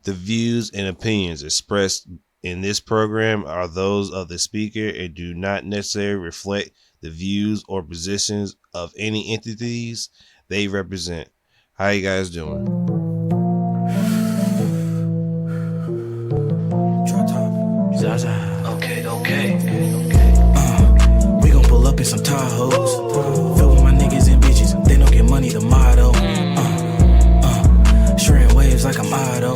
The views and opinions expressed in this program are those of the speaker and do not necessarily reflect the views or positions of any entities they represent. How you guys doing? DropTop. Zaza. Okay. We gon' pull up in some Tahoes. Fill with my niggas and bitches. They don't get money, the motto. Shredding waves like I'm Otto.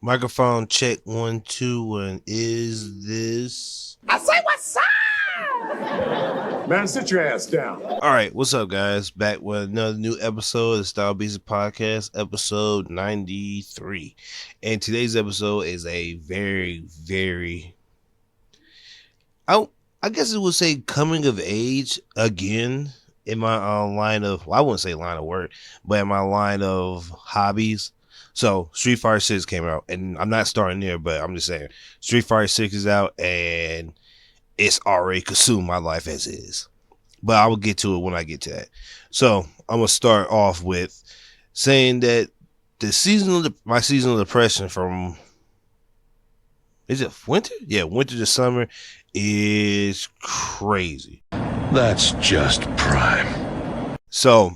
Microphone check 1 2 1. Is this? I say what's up? Man, sit your ass down. All right, what's up, guys? Back with another new episode of the StyleBeasting podcast, episode 93. And today's episode is a very, I guess it would say coming of age again in my line of, well, I wouldn't say line of work, but in my line of hobbies. So Street Fighter 6 came out, and I'm not starting there, but I'm just saying Street Fighter 6 is out, and it's already consumed my life as is. But I will get to it when I get to that. So I'm gonna start off with saying that my seasonal depression from, is it winter? Yeah, winter to summer is crazy. That's just prime. So,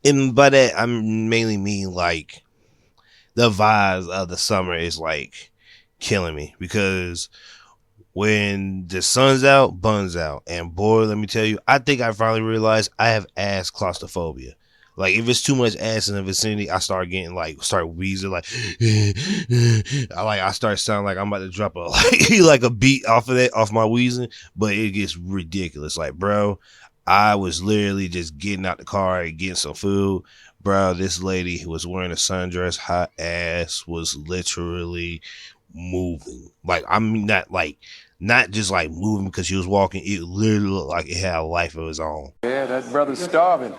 and by that I mainly mean like the vibes of the summer is like killing me, because when the sun's out, bun's out. And boy, let me tell you, I think I finally realized I have ass claustrophobia. Like, if it's too much ass in the vicinity, I start getting start wheezing, I start sounding like I'm about to drop a beat off my wheezing, but it gets ridiculous. Like, bro, I was literally just getting out the car and getting some food. Bro, this lady who was wearing a sundress, hot ass was literally moving. Like, I'm not just like moving because she was walking. It literally looked like it had a life of its own. Yeah, that brother's starving.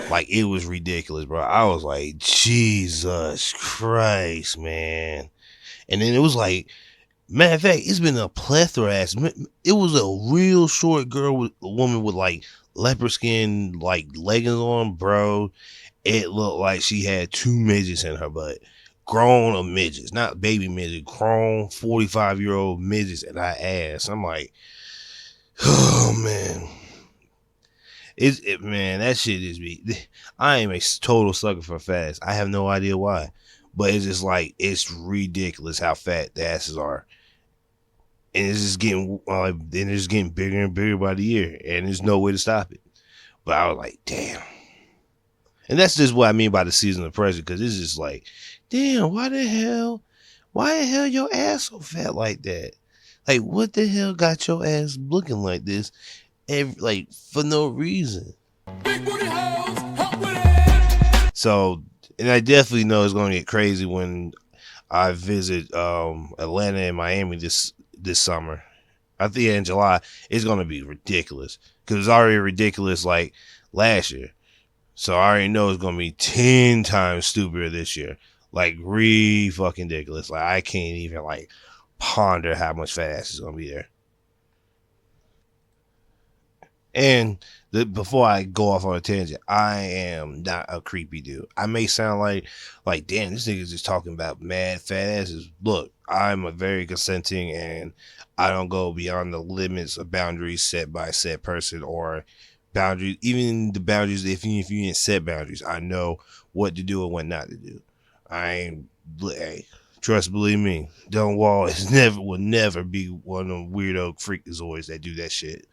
Like, it was ridiculous, bro. I was like, Jesus Christ, man. And then it was like, matter of fact, it's been a plethora ass. It was a real short woman with like leopard skin, like leggings on, bro. It looked like she had 2 midgets in her butt. Grown midgets, not baby midgets, grown 45-year-old midgets in her ass. I'm like, oh man. Man, that shit is me. I am a total sucker for fat ass. I have no idea why. But it's just like, it's ridiculous how fat the asses are. And it's just getting bigger and bigger by the year. And there's no way to stop it. But I was like, damn. And that's just what I mean by the seasonal depression, because it's just like, damn, why the hell your ass so fat like that? Like, what the hell got your ass looking like this? For no reason. So, and I definitely know it's going to get crazy when I visit Atlanta and Miami this summer. I think in July, it's going to be ridiculous, because it's already ridiculous like last year. So I already know it's going to be 10 times stupider this year. Like, fucking ridiculous. Like, I can't even ponder how much fat ass is going to be there. And before I go off on a tangent, I am not a creepy dude. I may sound like damn, this nigga's just talking about mad fat asses. Look, I'm a very consenting, and I don't go beyond the limits of boundaries set by a set person, or boundaries, even the boundaries, if you didn't set boundaries, I know what to do and what not to do. Believe me, Don Wall will never be one of them weirdo freakazoids that do that shit.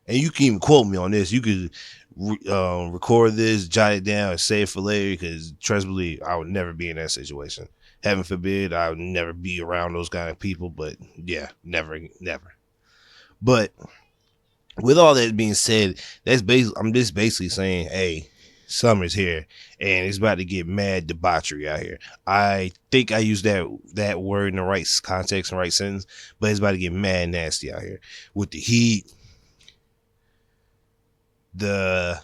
And you can even quote me on this. You could record this, jot it down, and save it for later, because trust believe, I would never be in that situation. Heaven forbid, I would never be around those kind of people. But yeah, never. But with all that being said, I'm just basically saying, hey, summer's here, and it's about to get mad debauchery out here. I think I used that word in the right context and right sentence, but it's about to get mad nasty out here with the heat, the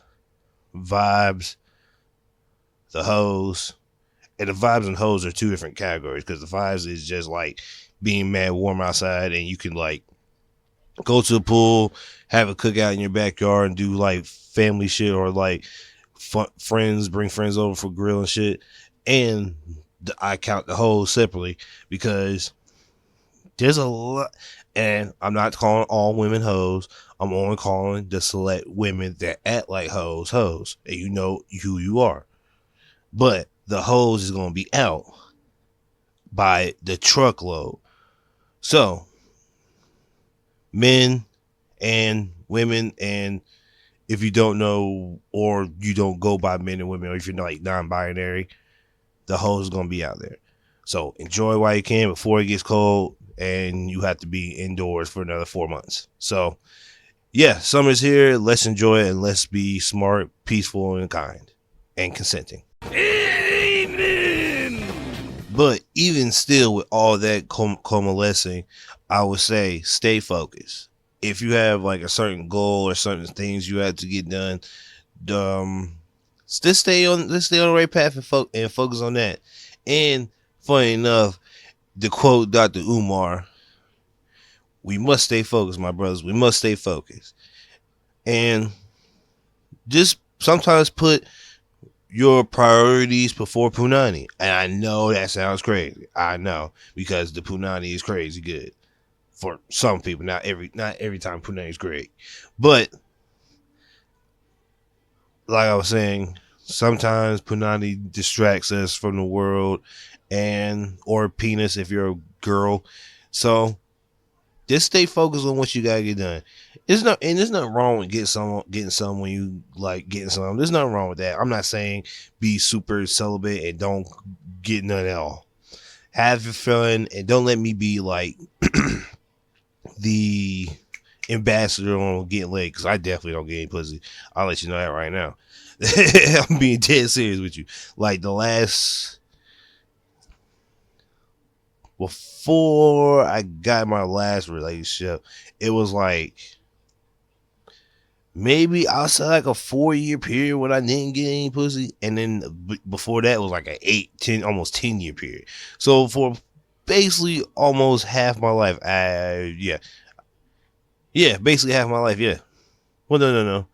vibes, the hoes. And the vibes and hoes are 2 different categories, because the vibes is just like being mad warm outside, and you can go to the pool, have a cookout in your backyard, and do family shit, or bring friends over for grill and shit. And I count the hoes separately because there's a lot, and I'm not calling all women hoes. I'm only calling the select women that act like hoes, and you know who you are. But the hoes is gonna be out by the truckload. So men and women, and if you don't know or you don't go by men and women, or if you're like non-binary, the hoes is gonna be out there. So enjoy while you can before it gets cold and you have to be indoors for another 4 months. So yeah, summer's here. Let's enjoy it and let's be smart, peaceful, and kind and consenting. Amen. But even still, with all that coalescing, I would say stay focused. If you have like a certain goal or certain things you have to get done, just stay on the right path and focus on that. And funny enough, to quote Dr. Umar, we must stay focused, my brothers. We must stay focused. And just sometimes put your priorities before punani. And I know that sounds crazy. I know, because the punani is crazy good for some people. Not every time punani is great. But like I was saying, sometimes punani distracts us from the world, and or penis if you're a girl. So just stay focused on what you gotta get done. There's nothing wrong with getting some when you like getting some. There's nothing wrong with that. I'm not saying be super celibate and don't get none at all. Have your fun and don't let me be like the ambassador on getting laid, because I definitely don't get any pussy. I'll let you know that right now. I'm being dead serious with you. Like the last, before I got my last relationship, it was like maybe I'll say like a 4-year period when I didn't get any pussy, and then before that was like an 8, 10, almost 10-year period. So for basically almost half my life, basically half my life, yeah. Well, no.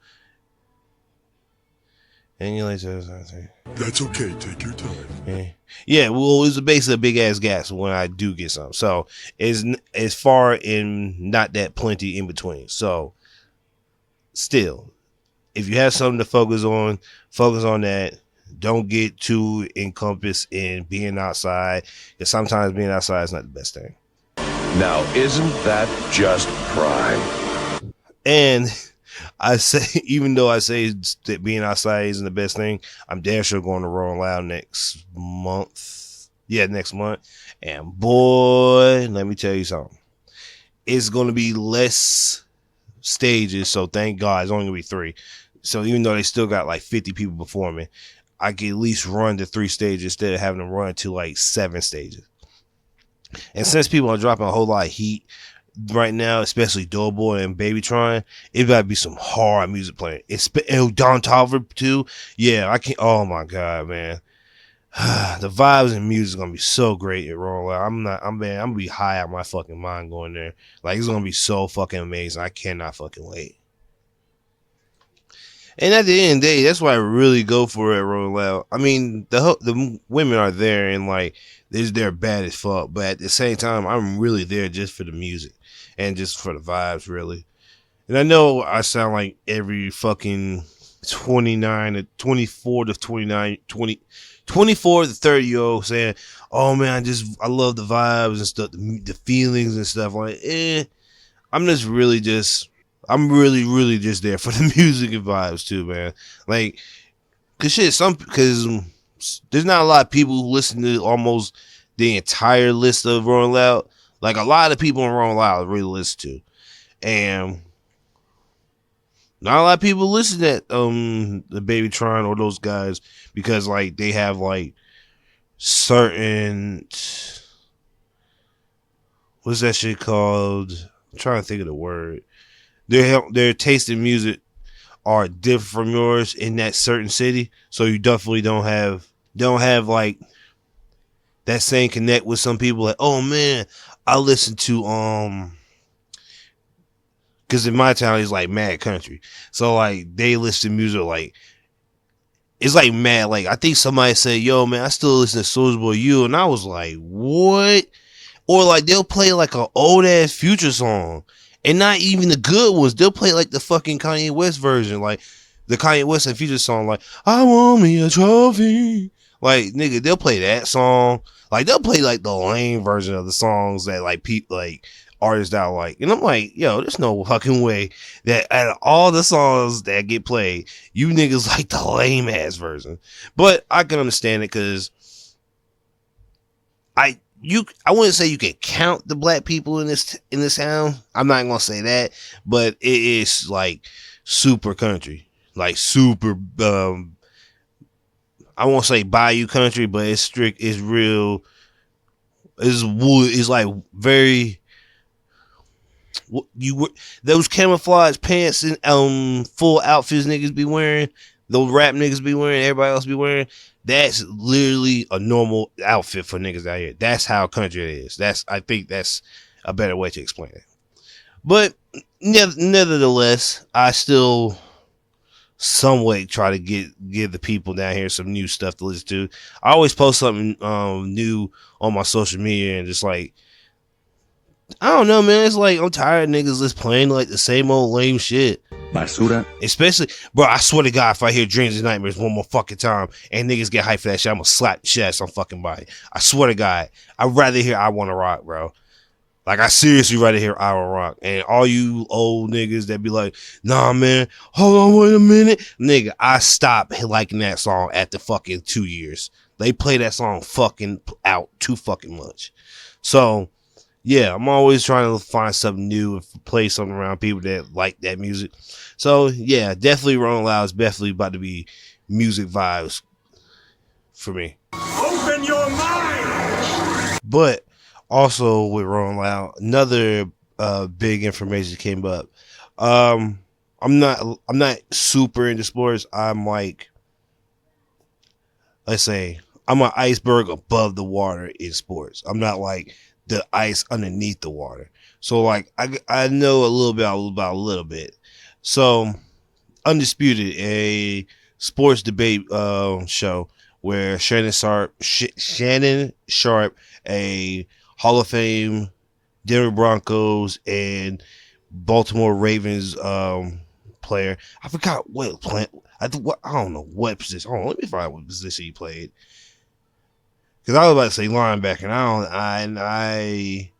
And you like That's okay. Take your time. Yeah. Well, it's basically a big ass gas when I do get some. So it's far and not that plenty in between. So still, if you have something to focus on that. Don't get too encompassed in being outside, because sometimes being outside is not the best thing. Now, isn't that just prime? And I say, even though I say that being outside isn't the best thing, I'm damn sure going to Rolling Loud next month. Yeah, next month. And boy, let me tell you something. It's going to be less stages, so thank God it's only going to be 3. So even though they still got like 50 people performing, I can at least run to 3 stages instead of having to run to like 7 stages. And since people are dropping a whole lot of heat right now, especially Doughboy and Babytron, it gotta be some hard music playing. It's Don Tolliver too. Yeah, I can't. Oh my God, man. The vibes and music is gonna be so great at Roll Out. I'm gonna be high out my fucking mind going there. Like, it's gonna be so fucking amazing. I cannot fucking wait. And at the end of the day, that's why I really go for it, Roll Out. I mean, the women are there and like they're bad as fuck, but at the same time, I'm really there just for the music and just for the vibes, really. And I know I sound like every fucking 29 to 24 to 29, 24 to 30-year-old saying, "Oh man, I love the vibes and stuff, the feelings and stuff." Like, I'm really just there for the music and vibes too, man. Like, cause there's not a lot of people who listen to almost the entire list of Rolling Loud. Like, a lot of people in Rolling Loud really listen to, and not a lot of people listen to the Babytron or those guys, because like they have like certain, what's that shit called? I'm trying to think of the word. Their taste in music are different from yours in that certain city, so you definitely don't have like that same connect with some people. Like, oh man, I listen to because in my town it's like mad country, so like they listen to music like it's like mad. Like I think somebody said, "Yo, man, I still listen to Soulja Boy U," and I was like, "What?" Or like they'll play like an old ass Future song, and not even the good ones. They'll play like the fucking Kanye West version, like the Kanye West and Future song, like "I want me a trophy." Like nigga, they'll play that song. Like they'll play like the lame version of the songs that like people like artists that I like, and I'm like, yo, there's no fucking way that out of all the songs that get played, you niggas like the lame ass version. But I can understand it because I wouldn't say you can count the black people in this town. I'm not gonna say that, but it is like super country, like super. I won't say bayou country, but it's strict. It's real. It's wood. It's like very. Those camouflage pants and full outfits niggas be wearing, those rap niggas be wearing, everybody else be wearing. That's literally a normal outfit for niggas out here. That's how country it is. I think that's a better way to explain it. But nevertheless, I still somewhat try to give the people down here some new stuff to listen to. I always post something new on my social media, and just like, I don't know, man. It's like I'm tired of niggas just playing like the same old lame shit. Basura. Especially, bro, I swear to God, if I hear Dreams and Nightmares one more fucking time and niggas get hyped for that shit, I'm gonna slap the shit out of some fucking body. I swear to God, I'd rather hear I Wanna Rock, bro. Like, I seriously rather hear I Wanna Rock. And all you old niggas that be like, nah, man, hold on, wait a minute. Nigga, I stopped liking that song after fucking 2 years. They play that song fucking out too fucking much. So, yeah, I'm always trying to find something new and play something around people that like that music. So, yeah, definitely Rolling Loud is definitely about to be music vibes for me. Open your mind! But also with Rolling Loud, another big information came up. I'm not super into sports. I'm like, let's say, I'm an iceberg above the water in sports. I'm not like the ice underneath the water. So like I know a little bit about a little bit. So Undisputed, a sports debate show where Shannon Sharp, a Hall of Fame Denver Broncos and Baltimore Ravens player. I forgot what plant. I don't know what position. Hold on, let me find out what position he played. Because I was about to say linebacker. And I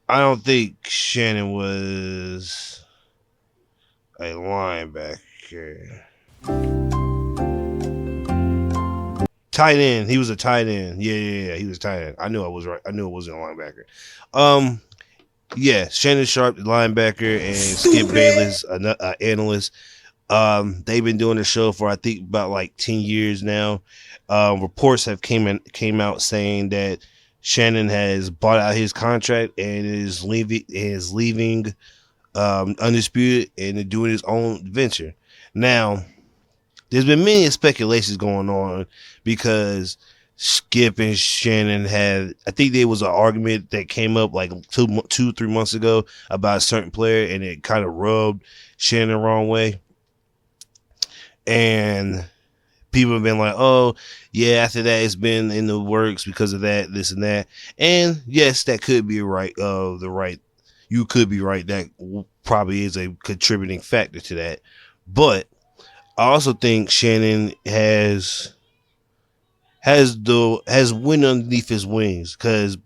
don't think Shannon was a linebacker. Tight end. He was a tight end. Yeah. He was tight end. I knew I was right. I knew it wasn't a linebacker. Yeah, Shannon Sharp, the linebacker, and Skip Bayless, an analyst. They've been doing the show for I think about like 10 years now. Reports have came out saying that Shannon has bought out his contract and is leaving Undisputed and doing his own venture. Now, there's been many speculations going on because Skip and Shannon had, I think there was an argument that came up like 3 months ago about a certain player, and it kind of rubbed Shannon the wrong way. And people have been like, oh, yeah, after that, it's been in the works because of that, this and that. And yes, that could be right. You could be right. That probably is a contributing factor to that. But I also think Shannon has wind underneath his wings, because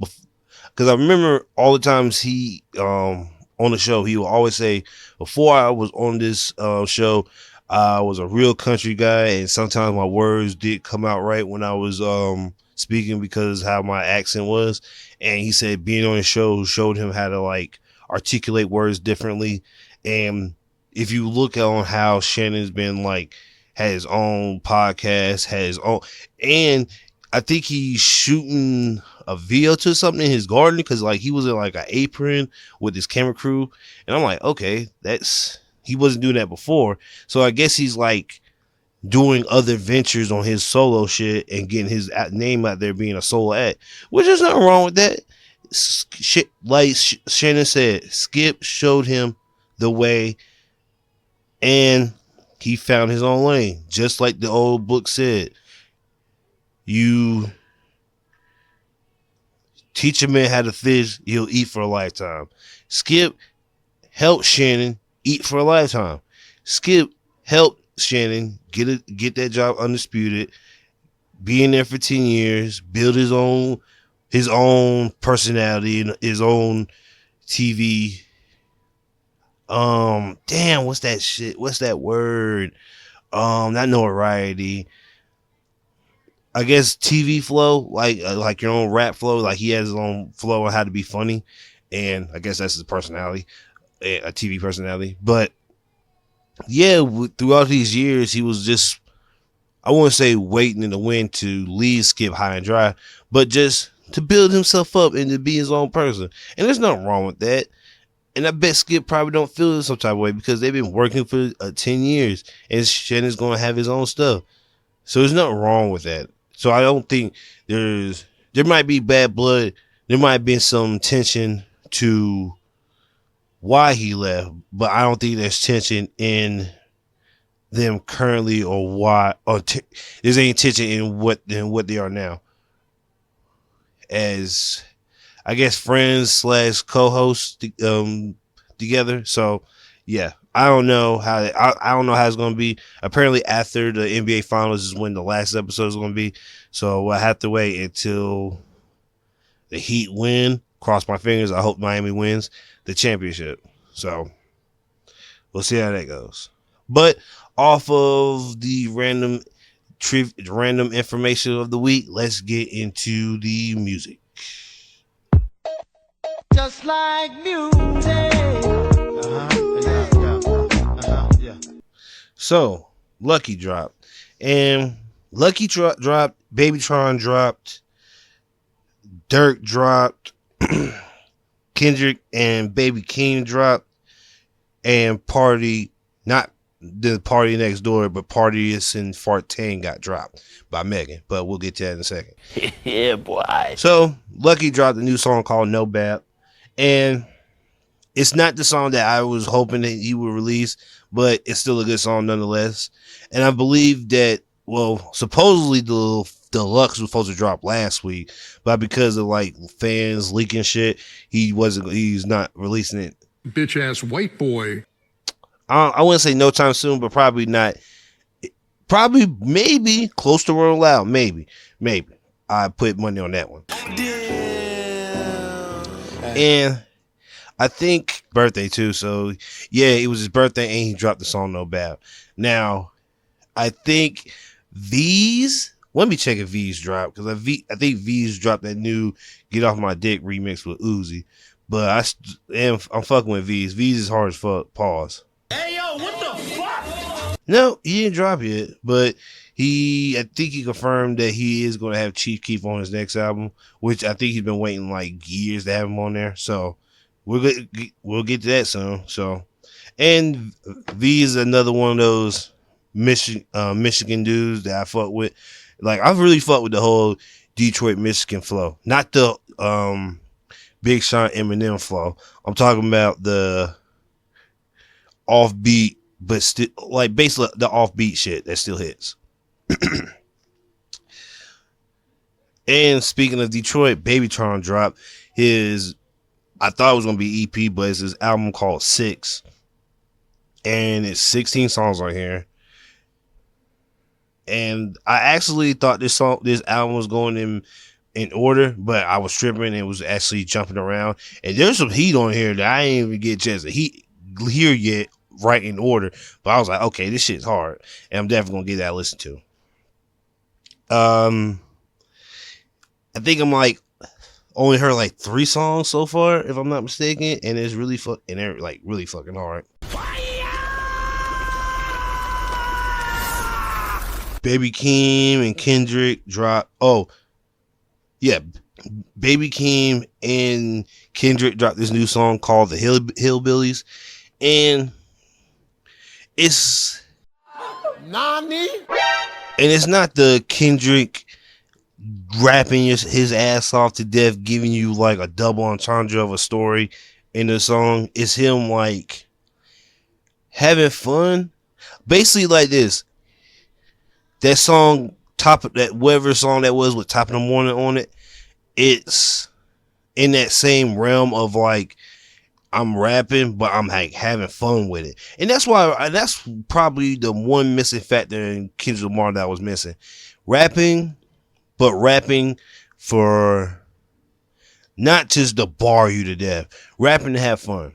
I remember all the times he on the show, he would always say, before I was on this show, I was a real country guy, and sometimes my words did come out right when I was speaking because how my accent was. And he said being on the show showed him how to like articulate words differently. And if you look on how Shannon's been like, had his own podcast, had his own, and I think he's shooting a video to something in his garden, because like he was in like an apron with his camera crew, and I'm like, okay, he wasn't doing that before, so I guess he's like doing other ventures on his solo shit and getting his name out there being a solo act, which is nothing wrong with that. Shit, like Shannon said, Skip showed him the way, and he found his own lane, just like the old book said. You teach a man how to fish, he'll eat for a lifetime. Skip helped Shannon eat for a lifetime. Skip helped Shannon get that job undisputed, be in there for 10 years, build his own personality and his own TV. Damn, what's that shit? What's that word? Not notoriety. I guess TV flow, like your own rap flow. Like he has his own flow on how to be funny, and I guess that's his personality, a TV personality. But yeah, throughout these years, he was just, I wouldn't say waiting in the wind to leave Skip high and dry, but just to build himself up and to be his own person. And there's nothing wrong with that. And I bet Skip probably don't feel some type of way because they've been working for 10 years and Shannon's going to have his own stuff. So there's nothing wrong with that. So I don't think there might be bad blood. There might have been some tension to why he left, but I don't think there's tension in them currently or why, there's any tension in what they are now. As I guess friends / co-hosts together. So yeah, I don't know how it's gonna be. Apparently after the NBA Finals is when the last episode is gonna be. So we'll have to wait until the Heat win. Cross my fingers. I hope Miami wins the championship. So we'll see how that goes. But off of the random information of the week, let's get into the music. Just like music. So Lucky dropped, and Lucky dropped, Babytron dropped, Dirk dropped, Kendrick and Baby King dropped, and not the Party Next Door, but Party is in Fartane got dropped by Megan. But we'll get to that in a second. Yeah, boy. So Lucky dropped a new song called No Bap, and it's not the song that I was hoping that he would release, but it's still a good song nonetheless. And I believe that, well, supposedly the deluxe was supposed to drop last week, but because of like fans leaking shit, he's not releasing it. Bitch ass white boy. I wouldn't say no time soon, but probably not. Probably, maybe close to Roll Loud. Maybe. I put money on that one. And I think birthday too. So yeah, it was his birthday and he dropped the song No Bap. Now, I think V's. Let me check if V's dropped, because I think V's dropped that new Get Off My Dick remix with Uzi. But I'm fucking with V's. V's is hard as fuck. Pause. Hey, yo, what the fuck? No, he didn't drop yet, but I think he confirmed that he is going to have Chief Keef on his next album, which I think he's been waiting like years to have him on there. So we'll get to that soon. So, and V is another one of those Michigan dudes that I fuck with. Like, I really fuck with the whole Detroit, Michigan flow, not the Big Sean Eminem flow. I'm talking about the offbeat, but still like basically the offbeat shit that still hits. And speaking of Detroit, Babytron dropped his, I thought it was gonna be EP, but it's his album called 6, and it's 16 songs on here. And I actually thought this album was going in order, but I was tripping and it was actually jumping around. And there's some heat on here that I ain't even get a chance to hear yet right in order. But I was like, okay, this shit's hard, and I'm definitely gonna give that a listen to. I think I'm like only heard like 3 songs so far, if I'm not mistaken, and it's really they're like really fucking hard. Baby Keem and Kendrick dropped. Oh, yeah. Baby Keem and Kendrick dropped this new song called The Hillbillies. And it's Nani? And it's not the Kendrick rapping his ass off to death, giving you like a double entendre of a story in the song. It's him like having fun, Basically like this. That song, top of that whatever song that was with Top of the Morning on it, it's in that same realm of like I'm rapping, but I'm like having fun with it. And that's why that's probably the one missing factor in Kendrick Lamar that I was missing. Rapping, but rapping for not just to bar you to death. Rapping to have fun.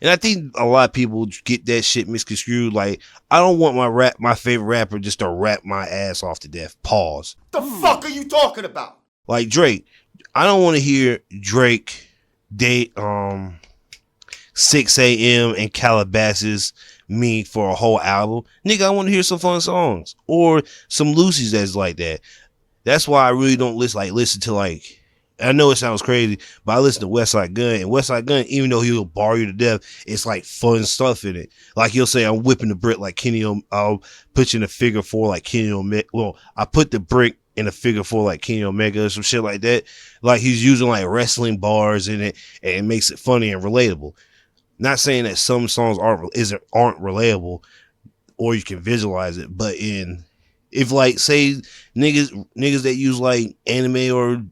And I think a lot of people get that shit misconstrued. Like, I don't want my favorite rapper just to rap my ass off to death. Pause. The fuck are you talking about? Like Drake. I don't want to hear Drake date 6 a.m. and Calabasas me for a whole album. Nigga, I want to hear some fun songs. Or some Lucy's that's like that. That's why I really don't listen to like, I know it sounds crazy, but I listen to Westside Gunn, and Westside Gunn, even though he'll bar you to death, it's like fun stuff in it. Like he'll say, I'm whipping the brick like I'll put you in a figure four like Kenny Omega. Well, I put the brick in a figure four like Kenny Omega or some shit like that. Like he's using like wrestling bars in it, and it makes it funny and relatable. Not saying that some songs aren't relatable or you can visualize it, but if like say niggas that use like anime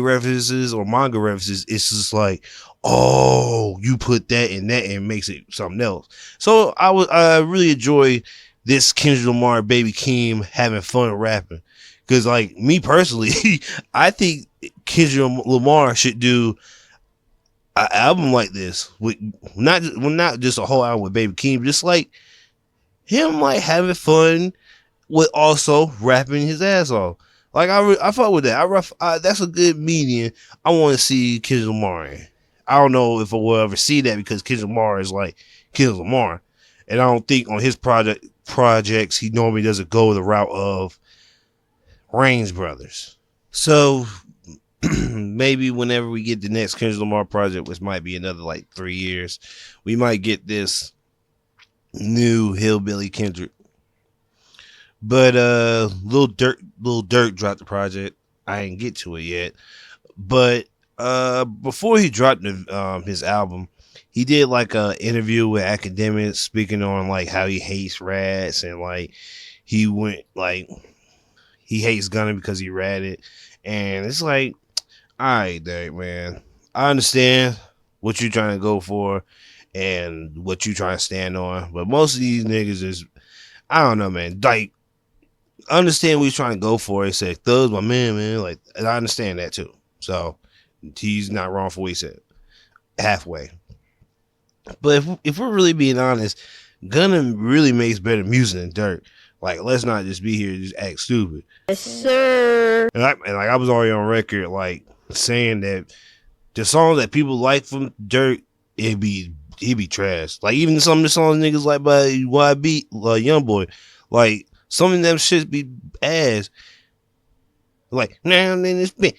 references or manga references, it's just like, oh, you put that in that and it makes it something else. So I really enjoy this Kendrick Lamar Baby Keem having fun rapping. Cause like me personally, I think Kendrick Lamar should do an album like this with not just a whole album with Baby Keem, just like him like having fun with also rapping his ass off. Like I fuck with that. That's a good median. I want to see Kendrick Lamar in. I don't know if I will ever see that because Kendrick Lamar is like Kendrick Lamar, and I don't think on his projects he normally doesn't go the route of Reigns Brothers. So maybe whenever we get the next Kendrick Lamar project, which might be another like 3 years, we might get this new Hillbilly Kendrick. But Lil Durk dropped the project. I didn't get to it yet. But before he dropped his album, he did like a interview with academics speaking on like how he hates rats and like he hates Gunna because he ratted. And it's like, all right, Derek, man, I understand what you're trying to go for and what you're trying to stand on, but most of these niggas is, I don't know, man. Like, I understand what he's trying to go for. He said, Thug's my man. Like, and I understand that too. So he's not wrong for what he said. Halfway. But if we're really being honest, Gunna really makes better music than Durk. Like, let's not just be here and just act stupid. Yes, sir. And I was already on record, like, saying that the songs that people like from Durk, he'd be trash. Like, even some of the songs niggas like by YB, like Youngboy, like, some of them shits be ass. Like, now and then it's been,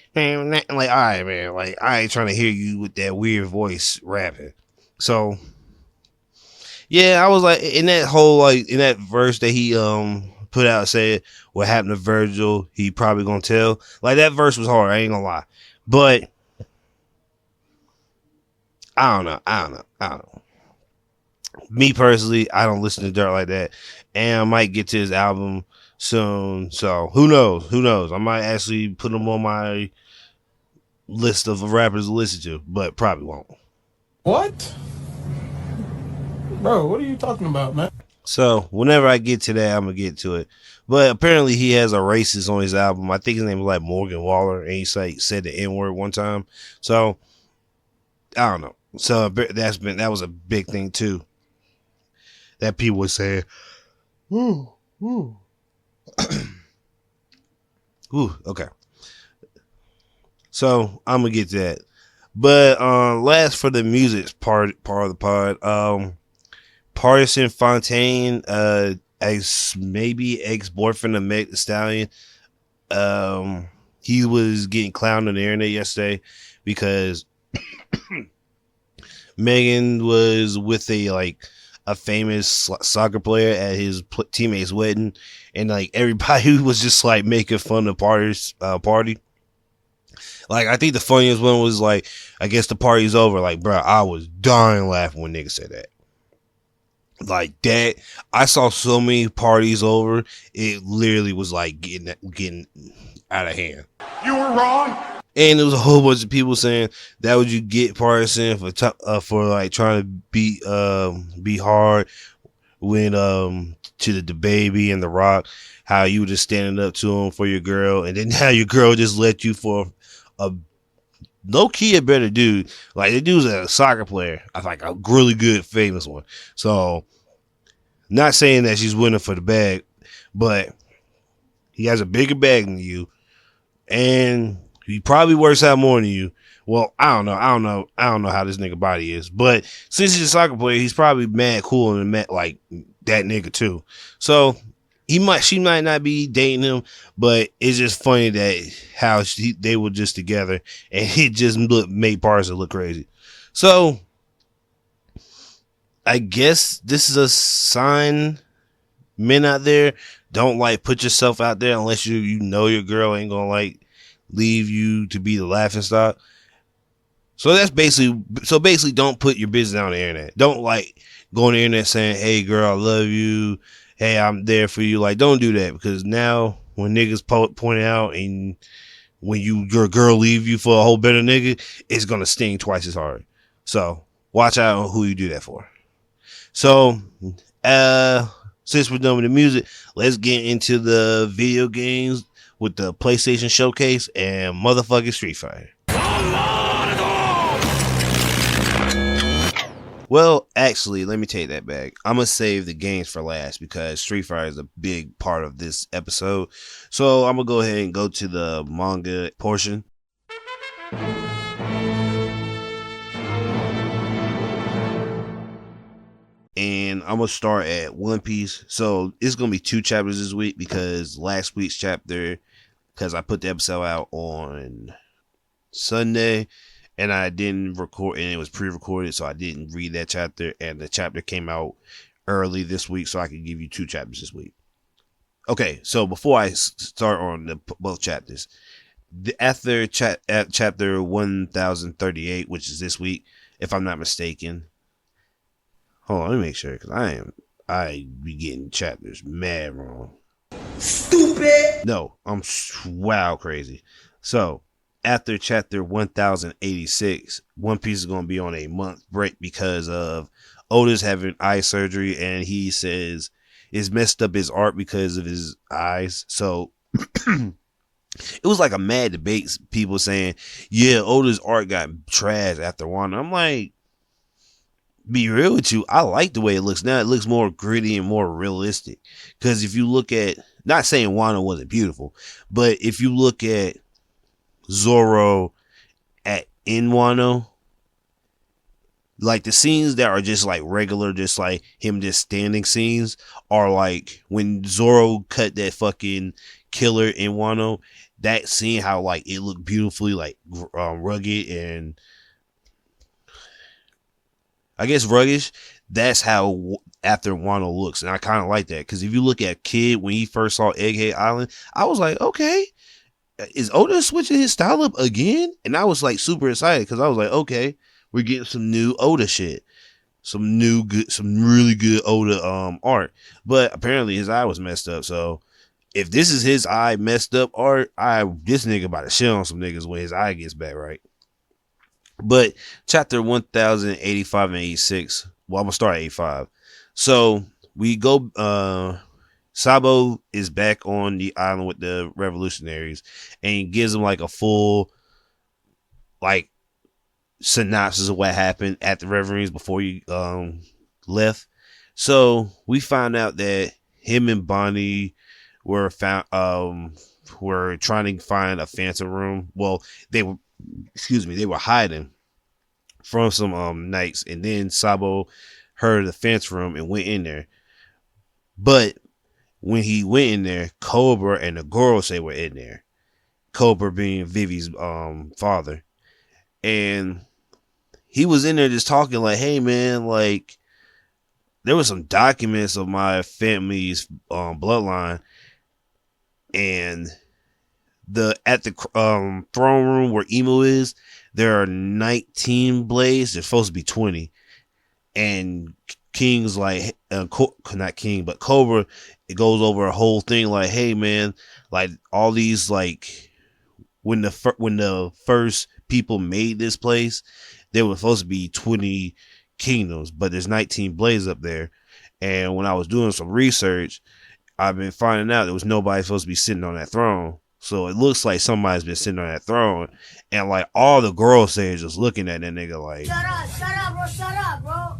like, all right, man. Like, I ain't trying to hear you with that weird voice rapping. So, yeah, I was like, in that verse that he put out, said what happened to Virgil, he probably gonna tell. Like, that verse was hard, I ain't gonna lie. But I don't know. Me personally, I don't listen to Dirt like that. And I might get to his album soon. So who knows? I might actually put him on my list of rappers to listen to, but probably won't. What? Bro, what are you talking about, man? So whenever I get to that, I'm gonna get to it. But apparently he has a racist on his album. I think his name was like Morgan Waller, and he said the N-word one time. So I don't know. So that was a big thing too. That people were saying, ooh. Ooh, okay. So I'm gonna get to that. But last for the music part of the pod, Partisan Fontaine, ex-boyfriend of Meg Thee Stallion, he was getting clowned on the internet yesterday because Megan was with a famous soccer player at his teammate's wedding, and like everybody was just like making fun of party. Like, I think the funniest one was like, I guess the party's over. Like, bro, I was dying laughing when niggas said that. Like that, I saw so many parties over. It literally was like getting out of hand. You were wrong. And there was a whole bunch of people saying that would you get partisan for like trying to be hard when to the baby and the Rock, how you were just standing up to him for your girl, and then how your girl just let you for a low key a better dude. Like the dude's a soccer player, I like a really good famous one. So not saying that she's winning for the bag, but he has a bigger bag than you, and he probably works out more than you. Well, I don't know how this nigga body is, but since he's a soccer player, he's probably mad cool and mad like that nigga too. So she might not be dating him, but it's just funny that how they were just together, and it just made Parson look crazy. So I guess this is a sign, men out there, don't like put yourself out there unless you know your girl ain't gonna like leave you to be the laughing stock. So basically don't put your business on the internet. Don't like go on the internet saying, hey girl, I love you, hey, I'm there for you. Like, don't do that, because now when niggas point it out, and when your girl leave you for a whole better nigga, it's gonna sting twice as hard. So watch out on who you do that for. So since we're done with the music, let's get into the video games with the PlayStation Showcase and motherfucking Street Fighter. Well, actually, let me take that back. I'm going to save the games for last because Street Fighter is a big part of this episode. So I'm going to go ahead and go to the manga portion. And I'm going to start at One Piece. So it's going to be 2 chapters this week because last week's chapter, because I put the episode out on Sunday and I didn't record, and it was pre-recorded, so I didn't read that chapter, and the chapter came out early this week, so I could give you 2 chapters this week. Okay, so before I start on both chapters, after chapter 1038, which is this week, if I'm not mistaken. Hold on, let me make sure, because I be getting chapters mad wrong. Stupid! No, I'm wow crazy. So, after chapter 1086, One Piece is going to be on a month break because of Oda's having eye surgery, and he says it's messed up his art because of his eyes. So it was like a mad debate. People saying, yeah, Oda's art got trash after Wano. I'm like, be real with you, I like the way it looks now. It looks more gritty and more realistic. Because if you look at, not saying Wano wasn't beautiful, but if you look at Zoro in Wano, like the scenes that are just like regular, just like him just standing scenes, are like when Zoro cut that fucking killer in Wano, that scene, how like it looked beautifully like rugged and I guess ruggish. That's how after Wano looks, and I kind of like that, because if you look at Kid when he first saw Egghead Island, I was like, okay, is Oda switching his style up again? And I was like super excited because I was like, okay, we're getting some new Oda shit, some really good Oda art. But apparently his eye was messed up. So if this is his eye messed up art, this nigga about to shit on some niggas when his eye gets back right. But chapter 1085 and 86. Well, I'm gonna start at 85. So we go. Sabo is back on the island with the revolutionaries, and he gives them like a full like synopsis of what happened at the reveries before he left. So we found out that him and Bonnie were trying to find a phantom room. Well, they were hiding from some knights, and then Sabo heard the phantom room and went in there. But when he went in there, Cobra and the Gorosei were in there. Cobra being Vivi's father. And he was in there just talking like, hey man, like there were some documents of my family's bloodline, and at the throne room where Emo is, there are 19 blades. There's supposed to be 20. And King's like, not King, but Cobra, it goes over a whole thing like, hey man, like all these like when the first people made this place, there were supposed to be 20 kingdoms, but there's 19 blades up there. And when I was doing some research, I've been finding out there was nobody supposed to be sitting on that throne. So it looks like somebody's been sitting on that throne, and like all the girls say is just looking at that nigga like, Shut up, bro, shut up, bro.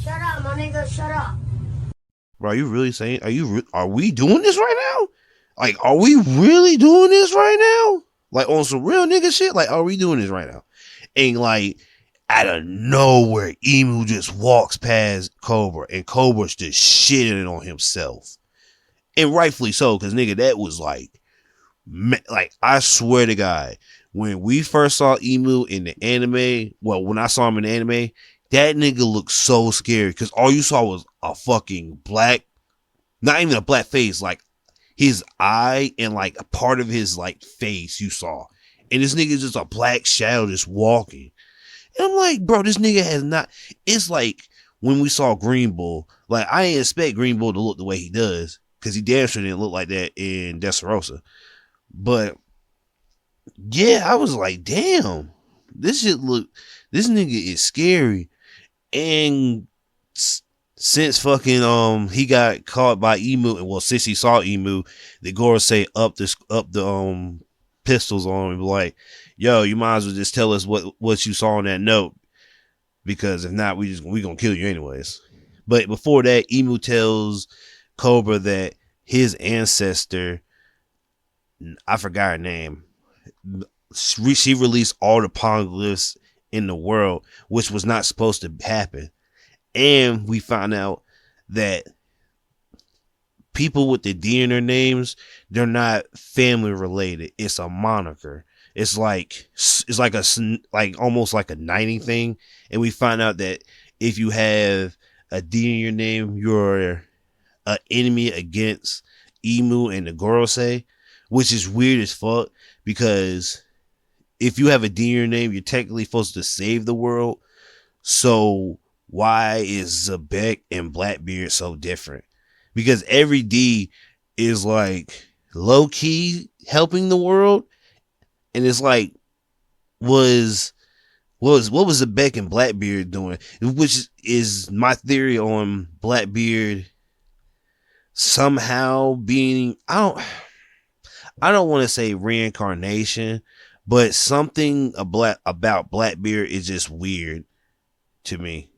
Shut up, my nigga, shut up. bro, are you really saying, are we doing this right now? Like, are we really doing this right now? Like on some real nigga shit? Like, are we doing this right now? And like, out of nowhere, Emu just walks past Cobra, and Cobra's just shitting on himself. And rightfully so, because nigga, that was like I swear to God, when we first saw Emu in the anime, well, when I saw him in the anime, that nigga looked so scary because all you saw was a fucking black, not even a black face, like his eye and like a part of his like face you saw. And this nigga just a black shadow just walking. And I'm like, bro, this nigga has not, it's like when we saw Green Bull, like I didn't expect Green Bull to look the way he does because he damn sure didn't look like that in Dressrosa. But yeah, I was like, damn, this nigga is scary. And since fucking he got caught by Emu, and well, since he saw Emu, the Gorosei up the pistols on him, like, yo, you might as well just tell us what you saw on that note, because if not, we gonna kill you anyways. But before that, Emu tells Cobra that his ancestor, I forgot her name, she released all the poneglyphs in the world, which was not supposed to happen. And we found out that people with the D in their names, they're not family related. It's a moniker. It's like almost like a knighting thing. And we find out that if you have a D in your name, you're an enemy against Emu and the Gorosei, which is weird as fuck, because if you have a D in your name, you're technically supposed to save the world. So why is Zebek and Blackbeard so different? Because every D is like low key helping the world, and it's like, what was Zebek and Blackbeard doing? Which is my theory on Blackbeard somehow being, I don't want to say reincarnation, but something about Blackbeard is just weird to me.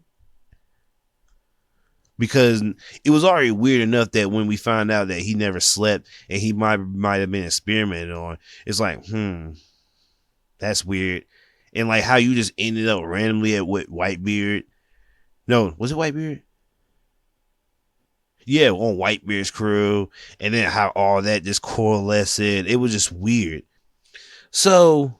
Because it was already weird enough that when we found out that he never slept and he might have been experimented on, it's like, that's weird. And like how you just ended up randomly at Whitebeard. No, was it Whitebeard? Yeah, on Whitebeard's crew, and then how all that just coalesced. It was just weird. So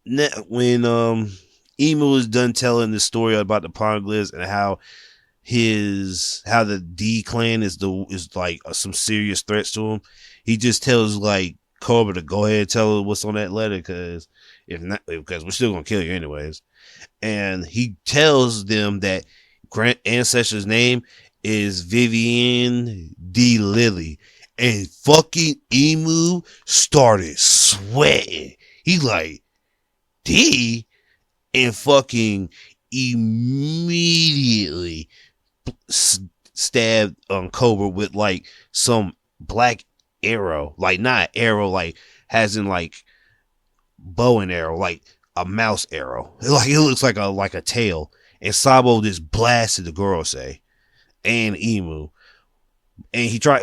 when Emu was done telling the story about the poneglyphs and how the D clan is like some serious threats to him, he just tells like Cobra to go ahead and tell her what's on that letter, because we're still gonna kill you anyways. And he tells them that ancestor's name is Vivian D. Lilly, and fucking Emu started sweating. He like, D, and fucking immediately stabbed Cobra with like some black arrow, like not arrow, like has in like bow and arrow, like a mouse arrow. Like it looks like a tail. And Sabo just blasted the Gorosei and Emu. And he thought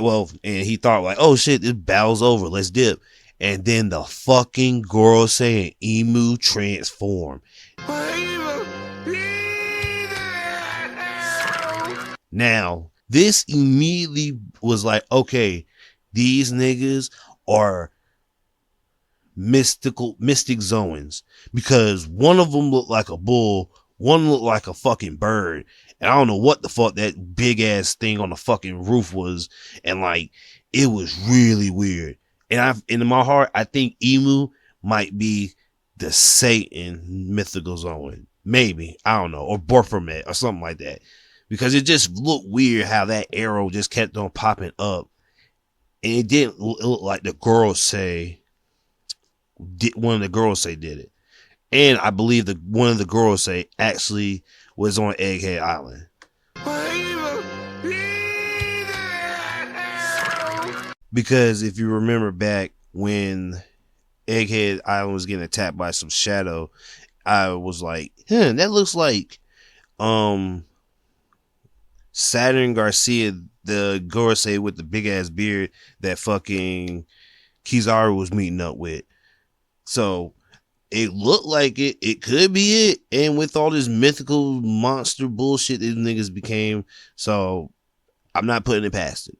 like, oh shit, this battle's over, let's dip. And then the fucking Gorosei and Emu transform. Now, this immediately was like, okay, these niggas are mystic Zoans, because one of them looked like a bull, one looked like a fucking bird, and I don't know what the fuck that big ass thing on the fucking roof was, and like it was really weird. And in my heart, I think Emu might be the Satan mythical Zoan, maybe, I don't know, or Baphomet or something like that, because it just looked weird how that arrow just kept on popping up, and it didn't look like the girls say. One of the girls say did it, and I believe that one of the girls say actually was on Egghead Island. Because if you remember back when Egghead Island was getting attacked by some shadow, I was like, that looks like Saturn Garcia, the Gorosei with the big ass beard that fucking Kizaru was meeting up with. So it looked like it. It could be it. And with all this mythical monster bullshit these niggas became, so I'm not putting it past it.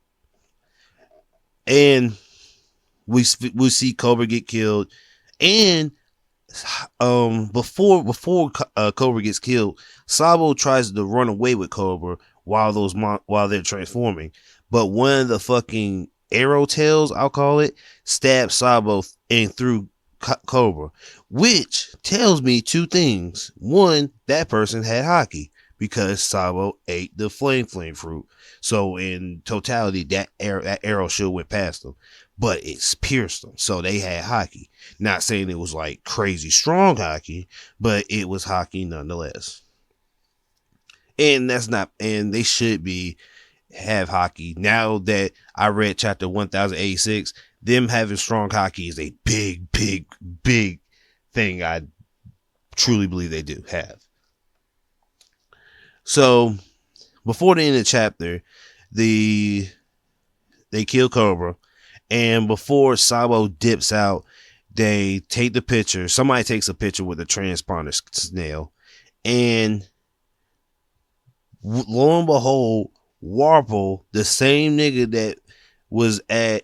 And we see Cobra get killed, and before Cobra gets killed, Sabo tries to run away with Cobra while they're transforming, but one of the fucking arrow tails, I'll call it, stabs Sabo and through Cobra, which tells me two things. One, that person had hockey because Sabo ate the flame fruit. So in totality, that arrow should have went past them, but it's pierced them. So they had hockey. Not saying it was like crazy strong hockey, but it was hockey nonetheless. And they should have hockey. Now that I read chapter 1086, them having strong hockey is a big, big, big thing. I truly believe they do have. So before the end of the chapter, they kill Cobra, and before Sabo dips out, they take the picture. Somebody takes a picture with a transponder snail, and lo and behold, Warple, the same nigga that was at,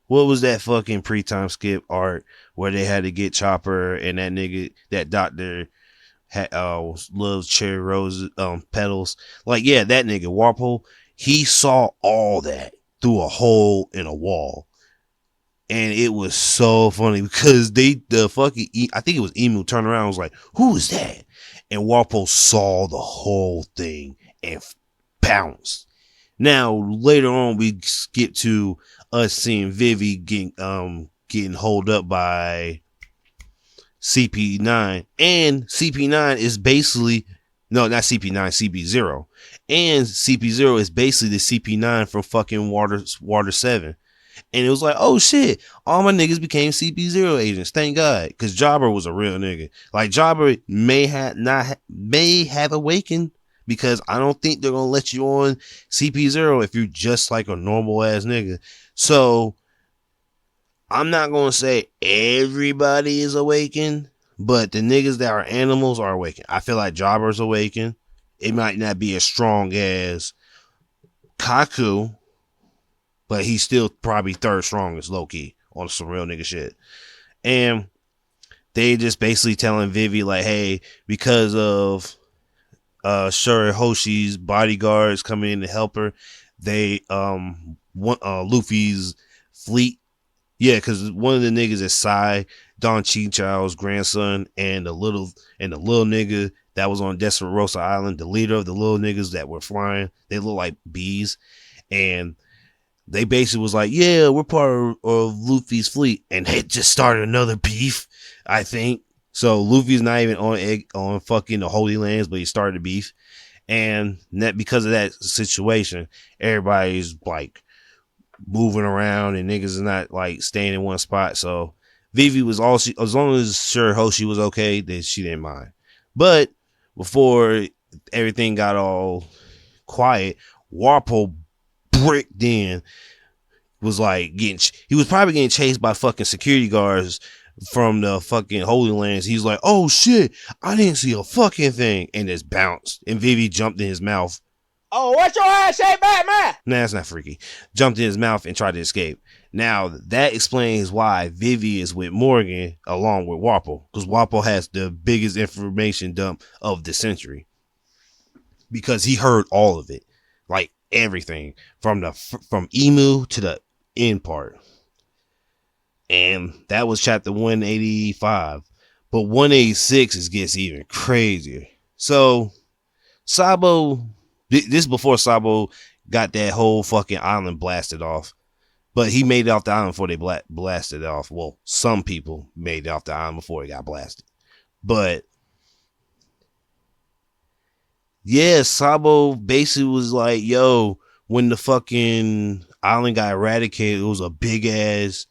what was that fucking pre-time skip art where they had to get Chopper and that nigga, that doctor loves cherry roses, petals. Like, yeah, that nigga Warple, he saw all that through a hole in a wall. And it was so funny because I think it was Emu turned around and was like, who is that? And Warple saw the whole thing and bounced. Now, later on, we skip to us seeing Vivi getting holed up by CP9, and CP9 is basically, no, not CP9, CP0, and CP0 is basically the CP9 from fucking Water 7. And it was like, oh shit, all my niggas became CP0 agents, thank God, because Jobber was a real nigga. Like, Jobber may have awakened, because I don't think they're gonna let you on CP0 if you're just like a normal ass nigga. So I'm not gonna say everybody is awakened, but the niggas that are animals are awakened. I feel like Jobber's awakened. It might not be as strong as Kaku, but he's still probably third strongest, low key, on some real nigga shit. And they just basically telling Vivi like, hey, because of Shurihoshi's bodyguards coming in to help her, they want Luffy's fleet. Yeah, because one of the niggas is Sai, Don Chichao's grandson, and the little nigga that was on Dressrosa Island, the leader of the little niggas that were flying. They look like bees, and they basically was like, yeah, we're part of Luffy's fleet, and they just started another beef, I think. So Luffy's not even on fucking the Holy Lands, but he started a beef, and that because of that situation, everybody's like moving around, and niggas is not like staying in one spot. So Vivi was as long as Shurihoshi was okay, then she didn't mind. But before everything got all quiet, Warple bricked in, was like he was probably getting chased by fucking security guards from the fucking Holy Lands. He's like, oh shit, I didn't see a fucking thing, and just bounced, and Vivi jumped in his mouth. Oh, what your ass say back, man? Nah, that's not freaky. Jumped in his mouth and tried to escape. Now, that explains why Vivi is with Morgan along with Warple, because Warple has the biggest information dump of the century, because he heard all of it, like everything from Emu to the end part. And that was chapter 185. But 186 gets even crazier. So Sabo, this before Sabo got that whole fucking island blasted off. But he made it off the island before they blasted it off. Well, some people made it off the island before it got blasted. But yeah, Sabo basically was like, yo, when the fucking island got eradicated, it was a big ass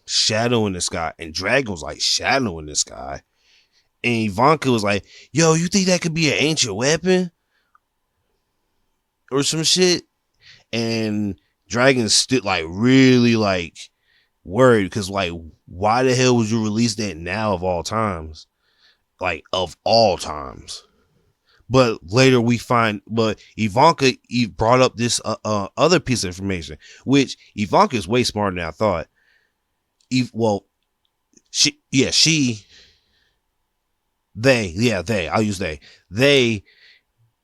shadow in the sky. And Dragon was like, shadow in the sky. And Ivanka was like, yo, you think that could be an ancient weapon? Or some shit? And Dragon's still like really like worried because like, why the hell would you release that now of all times? Like of all times. But later we find, but Ivanka brought up this other piece of information, which Ivanka is way smarter than I thought. I'll use they. They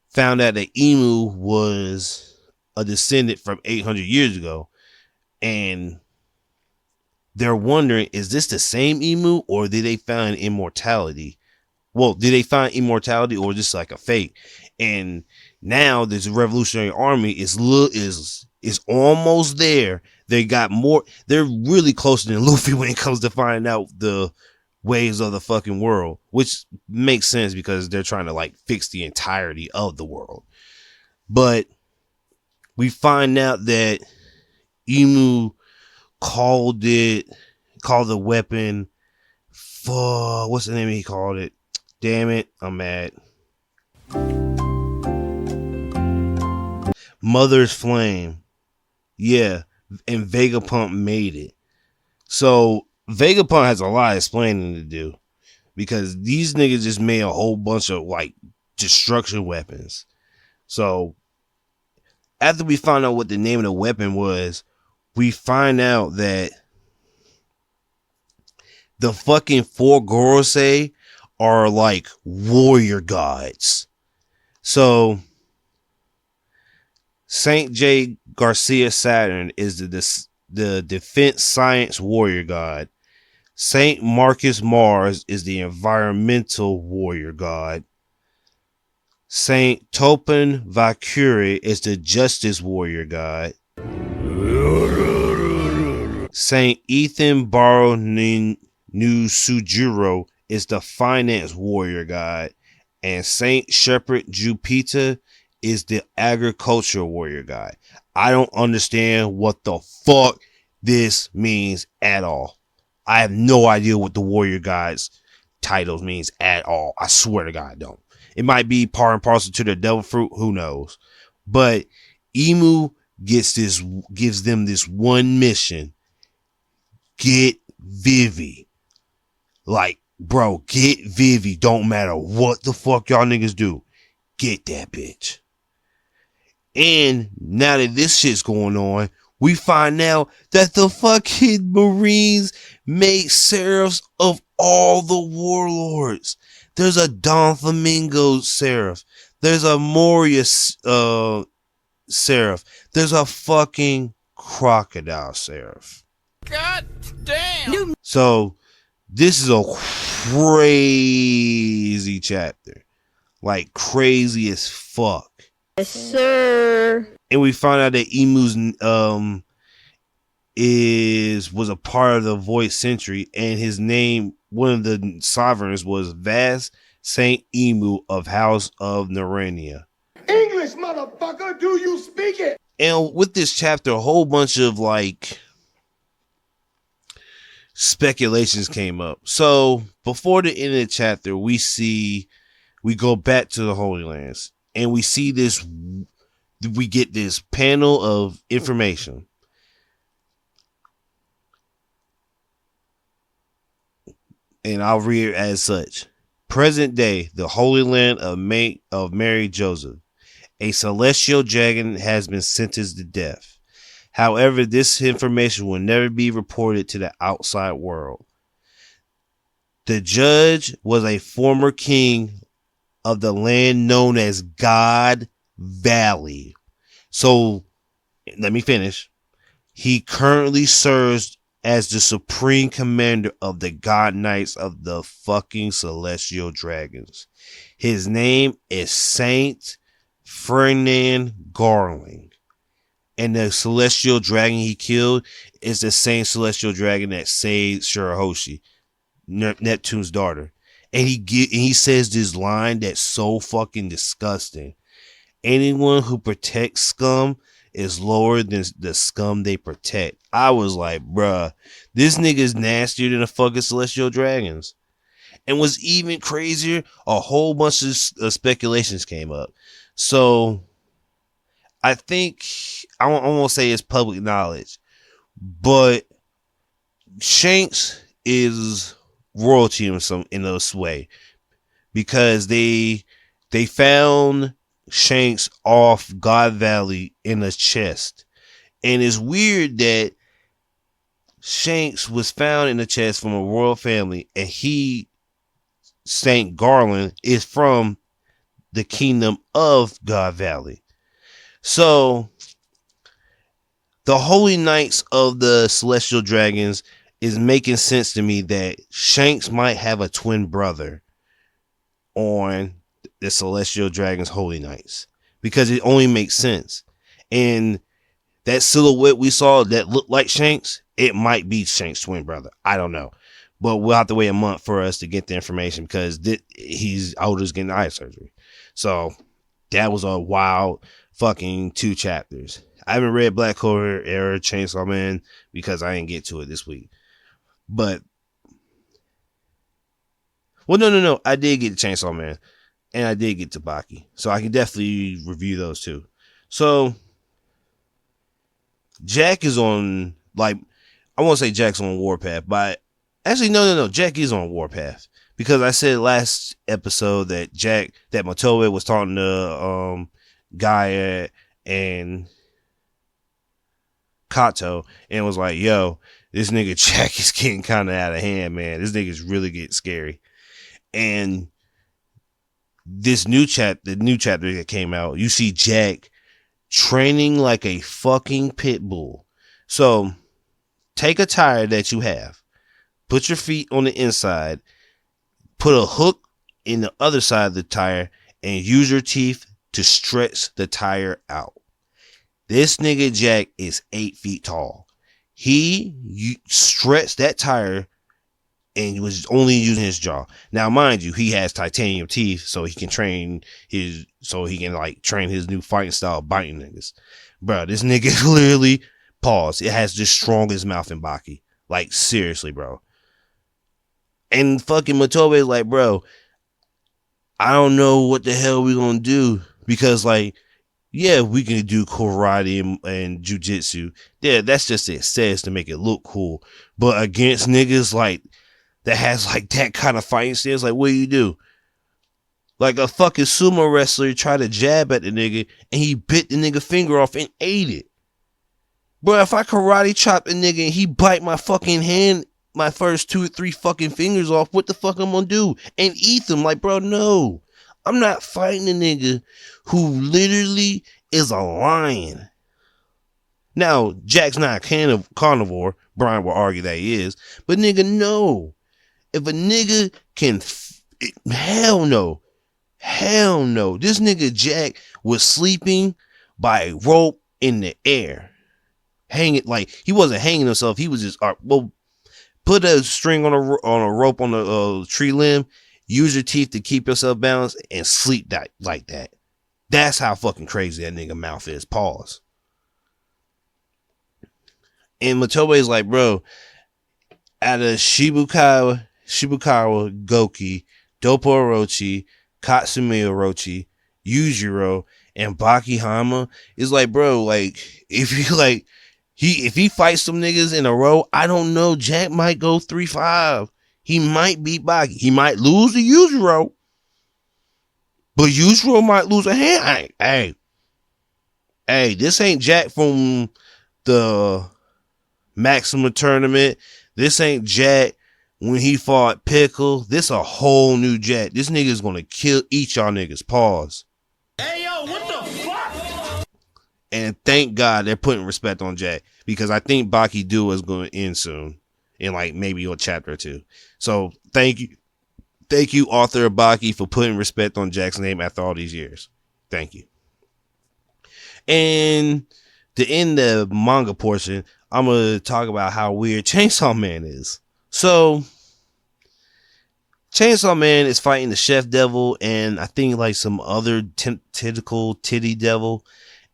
found out that Emu was a descendant from 800 years ago, and they're wondering, is this the same Emu, or did they find immortality? Well, did they find immortality, or just like a fake? And now this Revolutionary Army is almost there. They got more. They're really closer than Luffy when it comes to finding out the ways of the fucking world, which makes sense because they're trying to like fix the entirety of the world. But we find out that Emu called the weapon for, what's the name he called it? Damn it, I'm mad. Mother's Flame. Yeah, and Vegapunk made it. So Vegapunk has a lot of explaining to do because these niggas just made a whole bunch of like destruction weapons. So after we found out what the name of the weapon was, we find out that the fucking four Gorosei are like warrior gods. So Saint J. Garcia Saturn is the defense science warrior god. Saint Marcus Mars is the environmental warrior god. Saint Topin Valkyrie is the justice warrior god. Saint Ethan Baro Nu Sujiro is the finance warrior god. And Saint Shepherd Jupiter is the agriculture warrior god. I don't understand what the fuck this means at all. I have no idea what the warrior gods titles means at all. I swear to God, I don't. It might be part and parcel to the devil fruit. Who knows? But Emu gives them this one mission. Get Vivi. Like, bro, get Vivi. Don't matter what the fuck y'all niggas do. Get that bitch. And now that this shit's going on, we find out that the fucking Marines make seraphs of all the warlords. There's a Don Flamingo seraph. There's a Moria seraph. There's a fucking crocodile seraph. God damn. So this is a crazy chapter. Like crazy as fuck. Yes, sir. And we found out that Emu's was a part of the Void Century, and his name, one of the sovereigns, was Vast Saint Emu of House of Narania. English, motherfucker, do you speak it? And with this chapter, a whole bunch of like speculations came up. So before the end of the chapter, we go back to the Holy Lands, and we get this panel of information. And I'll read it as such. Present day, the Holy Land of Mary Joseph. A celestial dragon has been sentenced to death. However, this information will never be reported to the outside world. The judge was a former king of the land known as God Valley. So, let me finish. He currently serves as the supreme commander of the God Knights of the fucking Celestial Dragons. His name is Saint Ferdinand Garland. And the Celestial Dragon he killed is the same Celestial Dragon that saved Shirahoshi, Neptune's daughter. And he says this line that's so fucking disgusting. Anyone who protects scum is lower than the scum they protect. I was like, bruh, this nigga's nastier than the fucking Celestial Dragons. And what's even crazier, a whole bunch of speculations came up. So I think I won't say it's public knowledge, but Shanks is royalty in this way, because they found Shanks off God Valley in a chest. And it's weird that Shanks was found in a chest from a royal family, and Saint Garland, is from the kingdom of God Valley. So the Holy Knights of the Celestial Dragons is making sense to me that Shanks might have a twin brother on the Celestial Dragons Holy Knights, because it only makes sense. And that silhouette we saw that looked like Shanks, it might be Shanks' twin brother. I don't know. But we'll have to wait a month for us to get the information, because he's Oda's getting eye surgery. So that was a wild fucking 2 chapters. I haven't read Black Clover Era Chainsaw Man because I didn't get to it this week. But, well, no. I did get to Chainsaw Man, and I did get to Baki. So I can definitely review those too. So Jack is on, like, I won't say Jack's on Warpath, but actually, no. Jack is on Warpath, because I said last episode that Motoe was talking to Gaia and Kato, and was like, yo, this nigga Jack is getting kind of out of hand, man. This nigga's really getting scary. And the new chapter that came out, you see Jack training like a fucking pit bull. So take a tire that you have, put your feet on the inside, put a hook in the other side of the tire, and use your teeth to stretch the tire out. This nigga Jack is 8 feet tall. He stretched that tire and was only using his jaw. Now, mind you, he has titanium teeth, so he can train his new fighting style, biting niggas. Bro, this nigga literally, pause, it has the strongest mouth in Baki. Like, seriously, bro. And fucking Motobe is like, bro, I don't know what the hell we gonna do, because, like, yeah, we can do karate and jujitsu. Yeah, that's just it says to make it look cool. But against niggas like that has like that kind of fighting stance, like, what do you do? Like a fucking sumo wrestler tried to jab at the nigga and he bit the nigga finger off and ate it. Bro, if I karate chop a nigga and he bite my fucking hand, my first 2 or 3 fucking fingers off, what the fuck I'm gonna do? And eat them? Like, bro, no. I'm not fighting a nigga who literally is a lion. Now, Jack's not a carnivore. Brian will argue that he is. But nigga, no. If a nigga can... hell no. Hell no. This nigga Jack was sleeping by a rope in the air. Hanging, like, he wasn't hanging himself. He was just... put a string on a rope on a tree limb. Use your teeth to keep yourself balanced and sleep like that. That's how fucking crazy that nigga mouth is. Pause. And Motobe is like, bro, out of Shibukawa, Goki, Doppo Orochi, Katsumi Orochi, Yujiro, and Baki Hama, is like, bro, like, if he fights some niggas in a row, I don't know, Jack might go 3-5. He might beat Baki. He might lose to Yujiro. But Yujiro might lose a hand. Hey, this ain't Jack from the Maxima tournament. This ain't Jack when he fought Pickle. This a whole new Jack. This nigga's gonna eat y'all niggas. Pause. Hey, yo, what the fuck? And thank God they're putting respect on Jack, because I think Baki Duo is going to end soon, in like maybe a chapter or two. So thank you, author of Baki, for putting respect on Jack's name after all these years. Thank you. And to end the manga portion, I'm going to talk about how weird Chainsaw Man is. So Chainsaw Man is fighting the Chef Devil and I think like some other tentacle titty devil.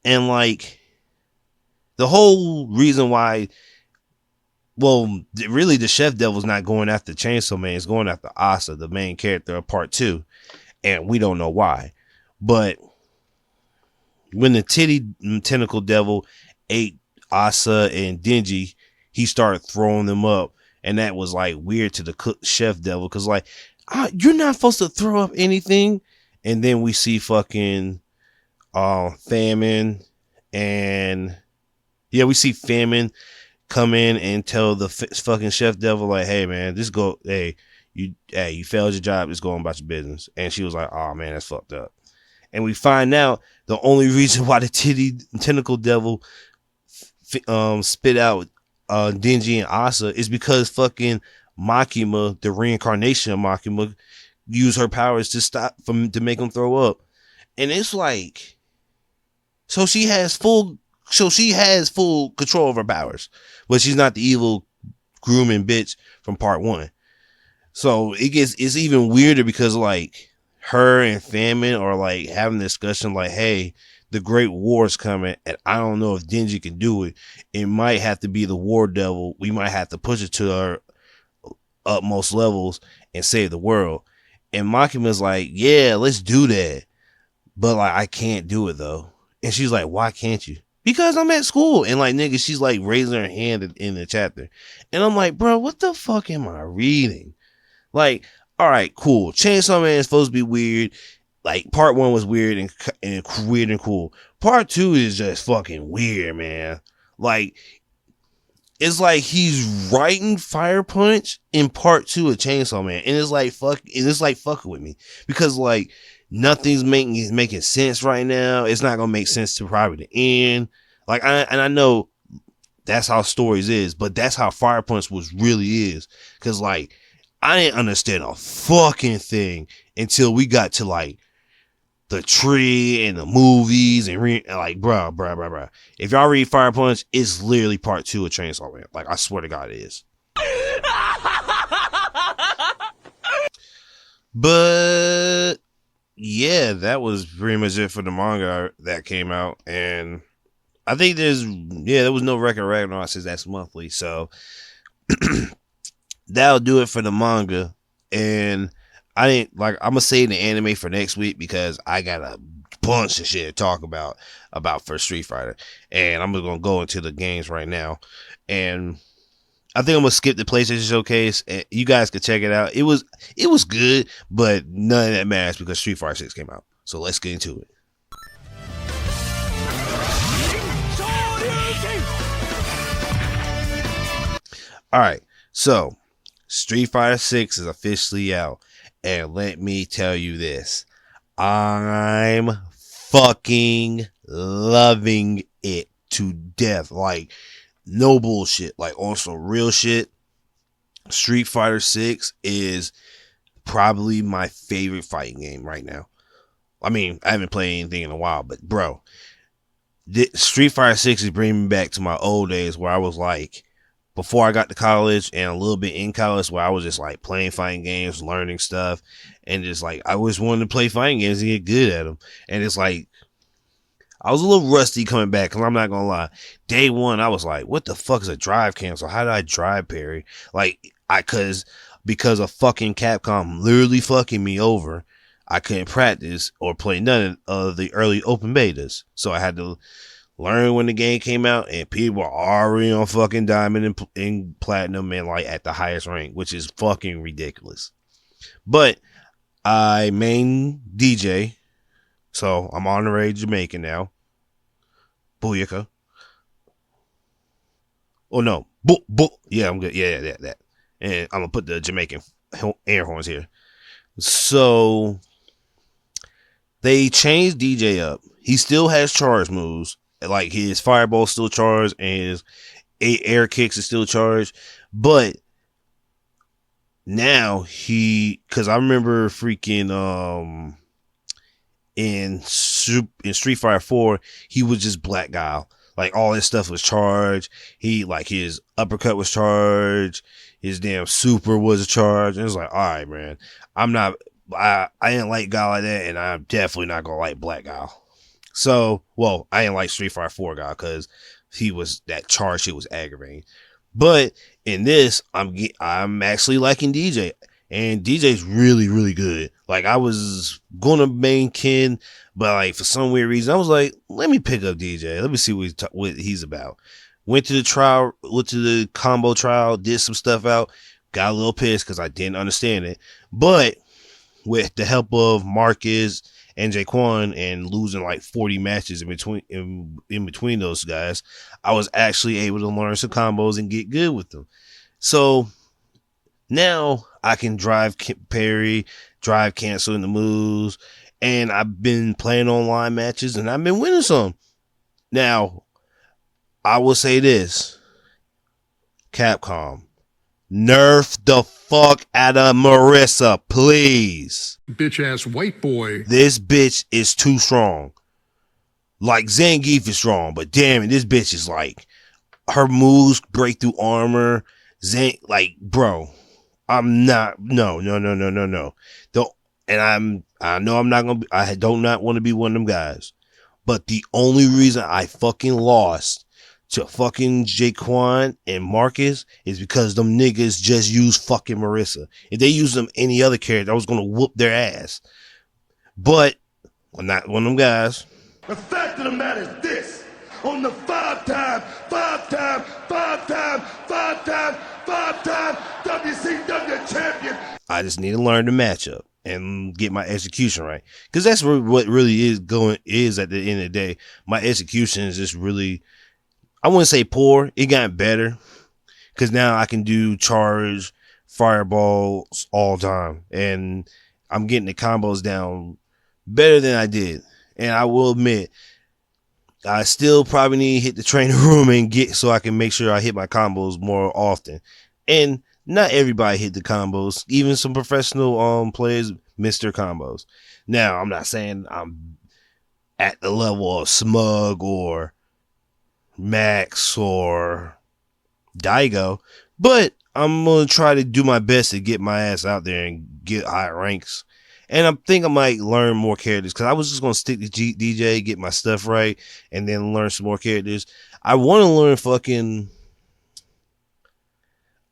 And like the whole reason why, well, really the Chef Devil's not going after Chainsaw Man. It's going after Asa, the main character of part 2. And we don't know why. But when the tentacle devil ate Asa and Denji, he started throwing them up. And that was like weird to the Chef Devil, because like, you're not supposed to throw up anything. And then we see fucking Famine, and yeah, we see Famine come in and tell the fucking Chef Devil like, hey man, you failed your job, just going about your business. And she was like, oh man, that's fucked up. And we find out the only reason why the tentacle devil spit out Denji and Asa is because fucking Makima, the reincarnation of Makima, used her powers to make them throw up. And it's like, so she has full control of her powers, but she's not the evil grooming bitch from part 1. So it's even weirder, because like her and Famine are like having a discussion like, hey, the Great War is coming, and I don't know if Denji can do it. It might have to be the War Devil. We might have to push it to our utmost levels and save the world. And Makima's like, yeah, let's do that, but like I can't do it though. And she's like, why can't you? Because I'm at school. And like, nigga, she's like raising her hand in the chapter. And I'm like, bro, what the fuck am I reading? Like, all right, cool. Chainsaw Man is supposed to be weird. Like, part 1 was weird and weird and cool. Part 2 is just fucking weird, man. Like, it's like he's writing Fire Punch in part 2 of Chainsaw Man. And it's like, fucking with me. Because like, nothing's making sense right now. It's not gonna make sense to probably the end. Like, I know that's how stories is, but that's how Fire Punch really is. Cause like, I didn't understand a fucking thing until we got to like the tree and the movies and like, bruh. If y'all read Fire Punch, it's literally part 2 of Chainsaw Man. Like, I swear to God it is. But yeah, that was pretty much it for the manga that came out. And I think there was no record Ragnarok since that's monthly. So that'll do it for the manga. And I'm gonna save the anime for next week, because I got a bunch of shit to talk about for Street Fighter. And I'm gonna go into the games right now. And I think I'm gonna skip the PlayStation Showcase. And you guys can check it out. It was good, but none of that matters because Street Fighter 6 came out. So let's get into it. All right, so Street Fighter 6 is officially out. And let me tell you this, I'm fucking loving it to death. Like, no bullshit. Like, on some real shit, Street Fighter 6 is probably my favorite fighting game right now. I mean, I haven't played anything in a while, but bro, Street Fighter 6 is bringing me back to my old days where I was like, before I got to college and a little bit in college, where I was just like playing fighting games, learning stuff, and just like, I always wanted to play fighting games and get good at them. And it's like, I was a little rusty coming back, because I'm not gonna lie. Day 1, I was like, what the fuck is a drive cancel? How did I drive parry? Like, because of fucking Capcom literally fucking me over, I couldn't practice or play none of the early open betas. So I had to learn when the game came out, and people are already on fucking diamond and platinum and like at the highest rank, which is fucking ridiculous. But I main DJ, so I'm honorary Jamaican now. Booyaka. Oh no, yeah, I'm good. Yeah, that. And I'm gonna put the Jamaican air horns here. So they changed DJ up. He still has charge moves. Like his fireball still charged and his air kicks is still charged. But now cause I remember freaking in Street Fighter 4, he was just Black Guy. Like all his stuff was charged. He like his uppercut was charged. His damn super was charged. And it was like, all right, man, I didn't like guy like that, and I'm definitely not gonna like Black Guy. So, well, I didn't like Street Fighter 4 guy because he was that charge shit was aggravating. But in this, I'm actually liking DJ, and DJ's really, really good. Like I was gonna main Ken, but like for some weird reason, I was like, let me pick up DJ. Let me see what he's about. Went to the combo trial, did some stuff out, got a little pissed because I didn't understand it. But with the help of Marcus and Jaquan and losing like 40 matches in between those guys, I was actually able to learn some combos and get good with them. So now I can drive parry, drive cancel in the moves, and I've been playing online matches and I've been winning some. Now, I will say this, Capcom, nerf the fuck out of Marissa, please. Bitch ass white boy. This bitch is too strong. Like Zangief is strong, but damn it, this bitch is like, her moves break through armor. Like, bro, I'm not, no. I know I'm not gonna be, I do not want to be one of them guys. But the only reason I fucking lost to fucking Jaquan and Marcus is because them niggas just use fucking Marissa. If they use them any other character, I was gonna whoop their ass. But I'm not one of them guys. The fact of the matter is this: on the five-time WCW champion, I just need to learn the matchup and get my execution right, because that's what really is at the end of the day. My execution is just really, I wouldn't say poor. It got better because now I can do charge fireballs all time, and I'm getting the combos down better than I did. And I will admit, I still probably need to hit the training room and so I can make sure I hit my combos more often. And not everybody hit the combos. Even some professional players miss their combos. Now, I'm not saying I'm at the level of Smug or Max or Daigo, but I'm going to try to do my best to get my ass out there and get high ranks. And I think I might learn more characters, because I was just going to stick to DJ, get my stuff right, and then learn some more characters. I want to learn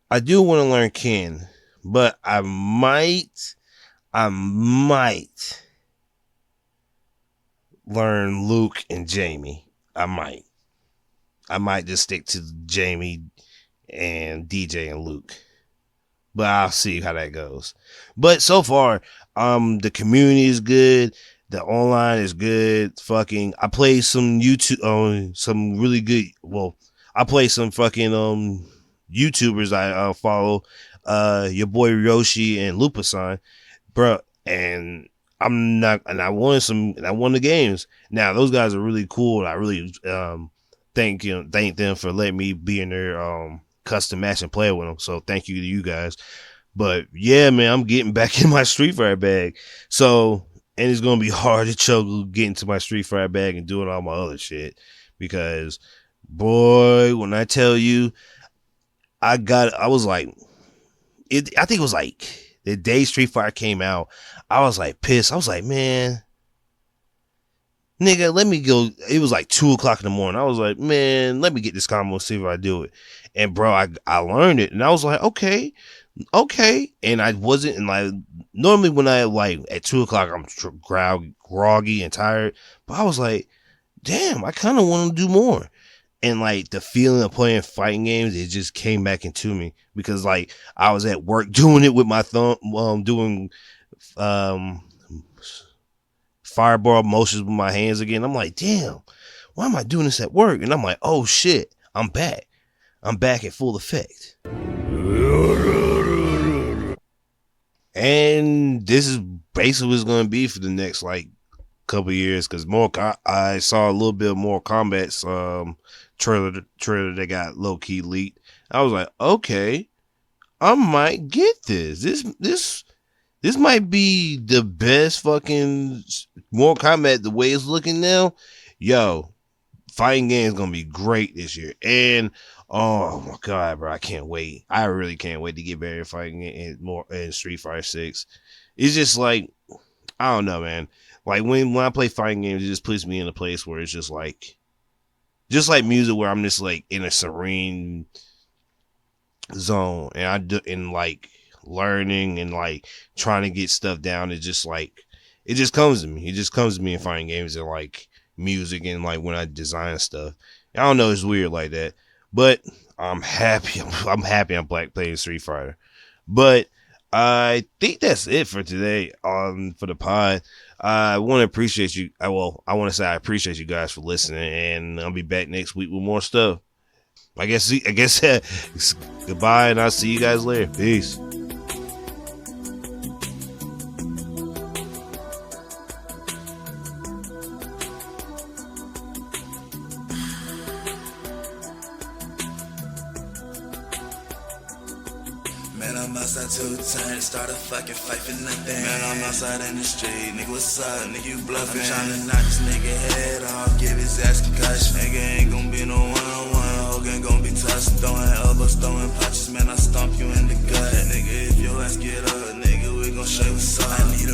I do want to learn Ken, but I might learn Luke and Jamie. I might just stick to Jamie and DJ and Luke. But I'll see how that goes. But so far, the community is good. The online is good. I play some YouTube, some really good. Well, I play some fucking YouTubers I follow. Your boy Yoshi and Lupasan, bro. And I won the games. Now those guys are really cool. I really thank them for letting me be in their custom match and play with them. So thank you to you guys. But yeah, man, I'm getting back in my Street Fighter bag. So, and it's going to be hard to juggle getting to my Street Fighter bag and doing all my other shit, because boy, when I tell you, I was like, I think it was like the day Street Fighter came out, I was like pissed. I was like, man, nigga, let me go. It was like 2:00 in the morning. I was like, man, let me get this combo and see if I do it. And bro, I learned it, and I was like, okay. And I wasn't, and like, normally when I like at 2:00, I'm groggy and tired, but I was like, damn, I kind of want to do more. And like the feeling of playing fighting games, it just came back into me, because like I was at work doing it with my thumb, doing fireball motions with my hands again. I'm like, damn, why am I doing this at work? And I'm like, oh shit, I'm back at full effect. And this is basically what it's going to be for the next like couple years because I saw a little bit of Mortal Kombat's trailer that got low key leaked. I was like, okay, I might get this. This might be the best fucking Mortal Kombat the way it's looking now. Yo, fighting game is gonna be great this year, and oh my god, bro, I can't wait. I really can't wait to get better at fighting in Street Fighter 6. It's just like, I don't know, man. Like when I play fighting games, it just puts me in a place where it's just like music, where I'm just like in a serene zone, and like learning and like trying to get stuff down. It's just like, it just comes to me. It just comes to me in fighting games and like music and like when I design stuff. I don't know, it's weird like that, but I'm happy. I'm happy I'm playing Street Fighter. But I think that's it for today for the pod. I want to appreciate you. I want to say I appreciate you guys for listening, and I'll be back next week with more stuff. I guess goodbye, and I'll see you guys later. Peace. Man, I'm outside 2 times, start a fucking fight for nothing. Man, I'm outside in the street, nigga, what's up? Nigga, you bluffing. I'm tryna knock this nigga head off, give his ass concussion. Nigga ain't gon' be no one-on-one, Hogan gon' be tossing, throwing elbows, throwing punches.